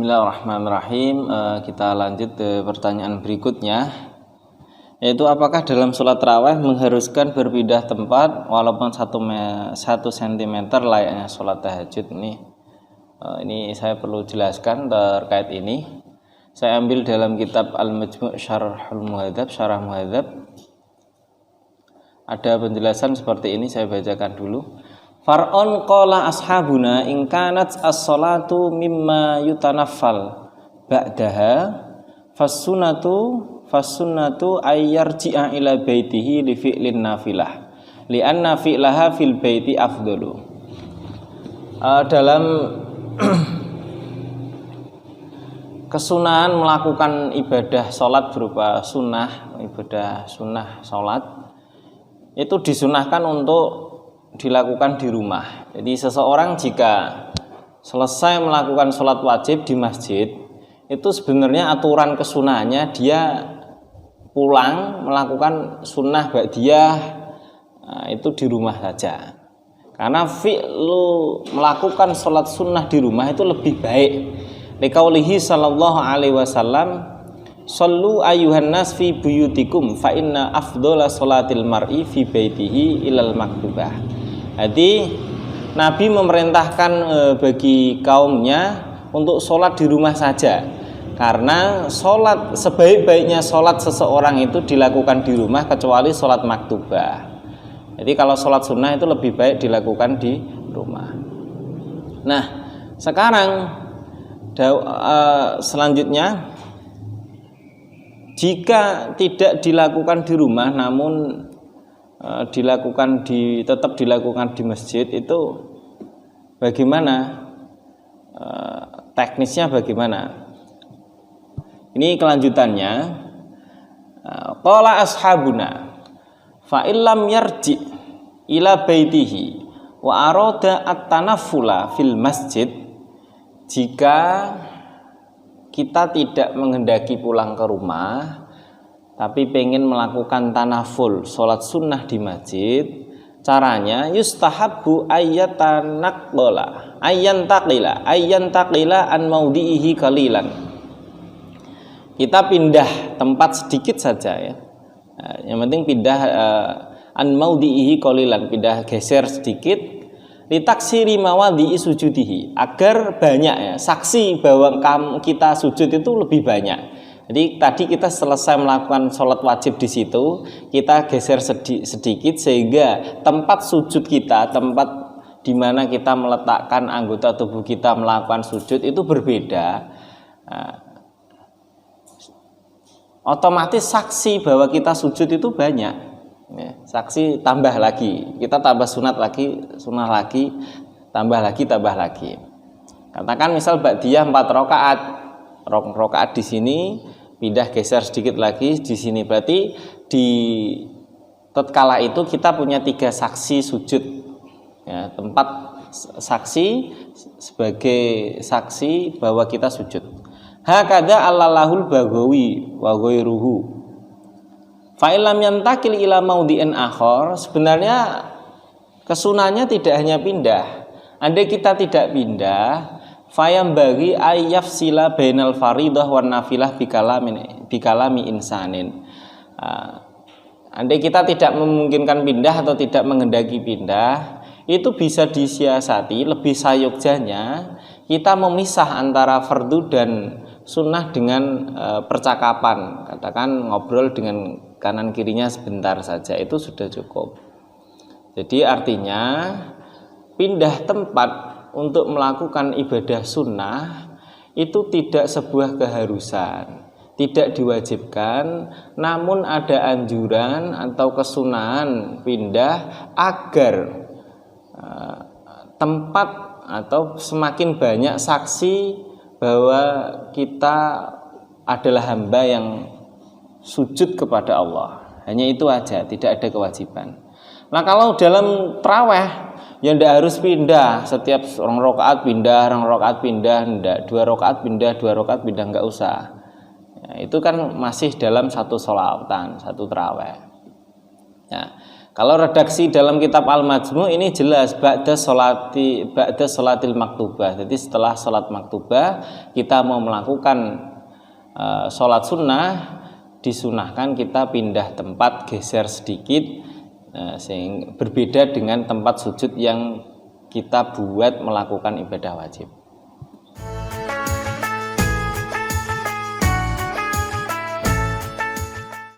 Bismillahirrahmanirrahim. Kita lanjut ke pertanyaan berikutnya, yaitu apakah dalam sholat tarawih mengharuskan berpindah tempat walaupun 1 cm layaknya sholat tahajud. Ini saya perlu jelaskan terkait ini. Saya ambil dalam kitab Al-Majmu' Syarahul Muhadzab, Syarah Muhadzab. Ada penjelasan seperti ini, saya bacakan dulu. Far'on qala ashabuna in kanat as-salatu mimma yutanaffal ba'daha fassunnatu ayyarji'a ila baitihi li fi'lin nafilah li'anna fi'laha fil baiti afdalu. Dalam kesunahan melakukan ibadah sholat berupa ibadah sunnah sholat itu disunahkan untuk dilakukan di rumah. Jadi seseorang jika selesai melakukan sholat wajib di masjid, itu sebenarnya aturan kesunahannya dia pulang melakukan sunnah ba'diyah itu di rumah saja. Karena fi'lu melakukan sholat sunnah di rumah itu lebih baik. Liqaulihi sallallahu alaihi wasallam, "Shallu ayyuhan nas fi buyutikum fa inna afdhala sholatil mar'i fi baitihi ilal maktubah." Jadi Nabi memerintahkan bagi kaumnya untuk sholat di rumah saja, karena sholat sebaik-baiknya sholat seseorang itu dilakukan di rumah kecuali sholat maktubah. Jadi kalau sholat sunnah itu lebih baik dilakukan di rumah. Nah, sekarang selanjutnya, jika tidak dilakukan di rumah namun tetap dilakukan di masjid, itu bagaimana? Teknisnya bagaimana? Ini kelanjutannya. Qala ashabuna fa illam yarji ila baitihi wa arada at-tanaffula fil masjid. Jika kita tidak menghendaki pulang ke rumah tapi pengen melakukan tanaful, sholat sunnah di masjid, caranya yustahabbu ayyan taqila an maudhihi qalilan. Kita pindah tempat sedikit saja ya. Yang penting pindah an maudhihi qalilan, pindah geser sedikit, litaksiri mawadhi'i sujudihi, agar banyak ya saksi bahwa kita sujud itu lebih banyak. Jadi tadi kita selesai melakukan sholat wajib di situ, kita geser sedikit sehingga tempat sujud kita, tempat di mana kita meletakkan anggota tubuh kita melakukan sujud itu berbeda. Otomatis saksi bahwa kita sujud itu banyak. Saksi tambah lagi, kita tambah sunnah lagi, tambah lagi. Katakan misal ba'diyah 4 rakaat di sini, pindah geser sedikit lagi di sini, berarti di tatkala itu kita punya 3 saksi sujud ya, tempat saksi sebagai saksi bahwa kita sujud. Hakadha allalahul Baghawi wa ghairuhu fa illam yantakil ila maudhi'in akhar. Sebenarnya kesunahnya tidak hanya pindah. Andai kita tidak pindah, fayam bagi ayyaf sila bainal faridah wan nafilah bikalami insanin. Andai kita tidak memungkinkan pindah atau tidak menghendaki pindah, itu bisa disiasati lebih sayogjanya kita memisah antara fardu dan sunnah dengan percakapan. Katakan ngobrol dengan kanan kirinya sebentar saja, itu sudah cukup. Jadi artinya pindah tempat untuk melakukan ibadah sunnah itu tidak sebuah keharusan, tidak diwajibkan, namun ada anjuran atau kesunahan pindah agar tempat atau semakin banyak saksi bahwa kita adalah hamba yang sujud kepada Allah. Hanya itu aja, tidak ada kewajiban. Nah, kalau dalam tarawih ya tidak harus pindah, setiap orang rakaat pindah, enggak, 2 rakaat pindah, 2 rakaat pindah, enggak usah. Ya, itu kan masih dalam satu sholawatan, satu tarawih. Ya. Kalau redaksi dalam kitab Al-Majmu' ini jelas ba'da sholatil maktubah. Jadi setelah sholat maktubah kita mau melakukan sholat sunnah, disunahkan kita pindah tempat, geser sedikit, sehingga berbeda dengan tempat sujud yang kita buat melakukan ibadah wajib.